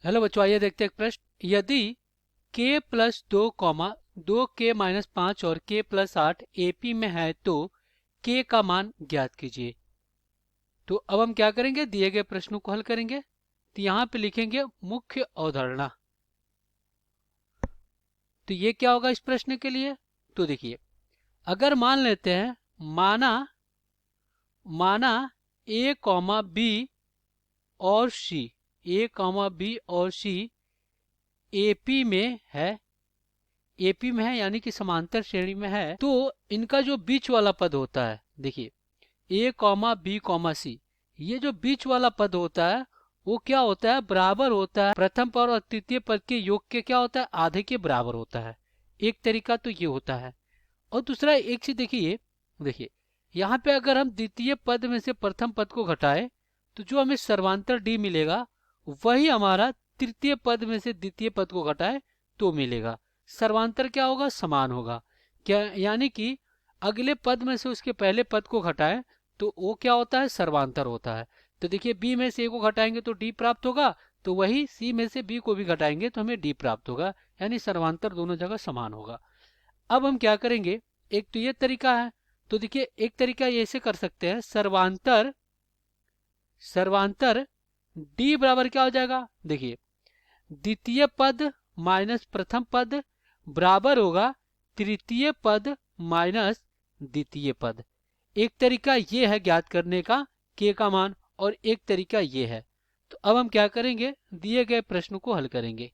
Hello बच्चों, आइए देखते हैं एक प्रश्न। यदि k प्लस 2, 2k-5 और k प्लस 8 AP में है तो k का मान ज्ञात कीजिए। तो अब हम क्या करेंगे, दिए गए प्रश्नों को हल करेंगे। तो यहाँ पे लिखेंगे मुख्य अवधारणा। तो ये क्या होगा इस प्रश्न के लिए। तो देखिए, अगर मान लेते हैं, माना माना a कॉमा बी और c, a कॉमा बी और c AP में है, एपी में है यानी कि समांतर श्रेणी में है। तो इनका जो बीच वाला पद होता है, देखिए ए कॉमा बी कॉमा सी, ये जो बीच वाला पद होता है वो क्या होता है, बराबर होता है प्रथम पद और तृतीय पद के योग के, क्या होता है, आधे के बराबर होता है। एक तरीका तो ये होता है। और दूसरा एक चीज देखिए, देखिए यहाँ पे अगर हम द्वितीय पद में से प्रथम पद को घटाए तो जो हमें सर्वांतर डी मिलेगा वही हमारा तृतीय पद में से द्वितीय पद को घटाए तो मिलेगा। सर्वांतर क्या होगा, समान होगा। क्या यानी कि अगले पद में से उसके पहले पद को घटाएं तो वो क्या होता है, सर्वांतर होता है। तो देखिए बी में से ए को घटाएंगे तो डी प्राप्त होगा, तो वही सी में से बी को भी घटाएंगे तो हमें डी प्राप्त होगा, यानी सर्वांतर दोनों जगह समान होगा। अब हम क्या करेंगे, एक तो ये तरीका है। तो देखिए एक तरीका ये ऐसे कर सकते हैं, सर्वांतर सर्वांतर डी बराबर क्या हो जाएगा, देखिए द्वितीय पद माइनस प्रथम पद बराबर होगा तृतीय पद माइनस द्वितीय पद। एक तरीका ये है ज्ञात करने का k का मान, और एक तरीका ये है। तो अब हम क्या करेंगे, दिए गए प्रश्न को हल करेंगे।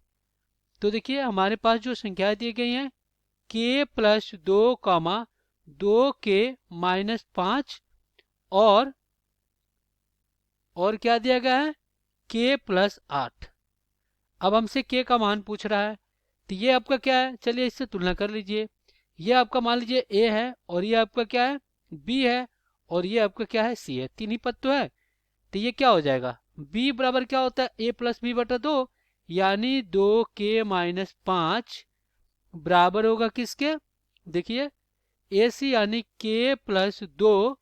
तो देखिए हमारे पास जो संख्याएं दी गई हैं, k प्लस 2, 2k-5 और क्या दिया गया है, k प्लस 8। अब हमसे k का मान पूछ रहा है। तो ये आपका क्या है, चलिए इससे तुलना कर लीजिए। ये आपका मान लीजिए a है, और ये आपका क्या है, b है, और ये आपका क्या है, c है। तीन ही पद तो है। तो ये क्या हो जाएगा, b बराबर क्या होता है, a प्लस बी बटा 2, यानी 2k-5 बराबर होगा किसके, देखिए AC यानी k प्लस 2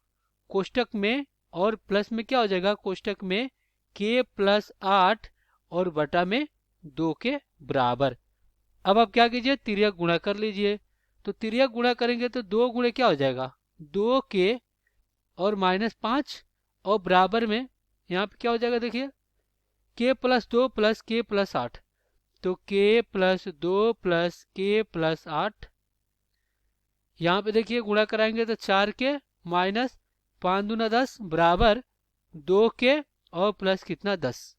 कोष्टक में, और प्लस में क्या हो जाएगा कोष्टक में k प्लस 8 और बटा में 2 के बराबर। अब आप क्या कीजिए, तिर्यक गुणा कर लीजिए। तो तिर्यक गुणा करेंगे तो 2 गुणे क्या हो जाएगा, 2k और -5 और बराबर में यहाँ पे क्या हो जाएगा, देखिए k plus 2 plus k plus 8। तो k plus 2 plus k plus 8, यहाँ पे देखिए गुणा कराएंगे तो 4k माइनस 5 दूना 10 बराबर 2k और प्लस कितना 10।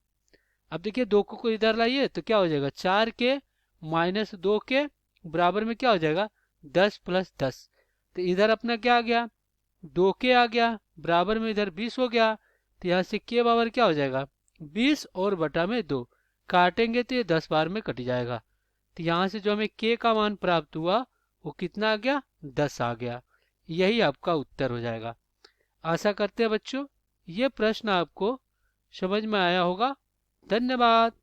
अब देखिए 2 को इधर लाइए तो क्या हो जाएगा, 4k माइनस 2k बराबर में क्या हो जाएगा, 10 प्लस 10। तो इधर अपना क्या आ गया, 2k आ गया, बराबर में इधर 20 हो गया। तो यहाँ से k बराबर क्या हो जाएगा, 20 और बटा में 2, काटेंगे तो ये 10 बार में कट जाएगा। तो यहाँ से जो हमें k का मान प्राप्त हुआ वो कितना आ गया, 10 आ गया। यही आपका उत्तर हो जाएगा। आशा करते हैं बच्चों ये प्रश्न आपको समझ में आया होगा। धन्यवाद।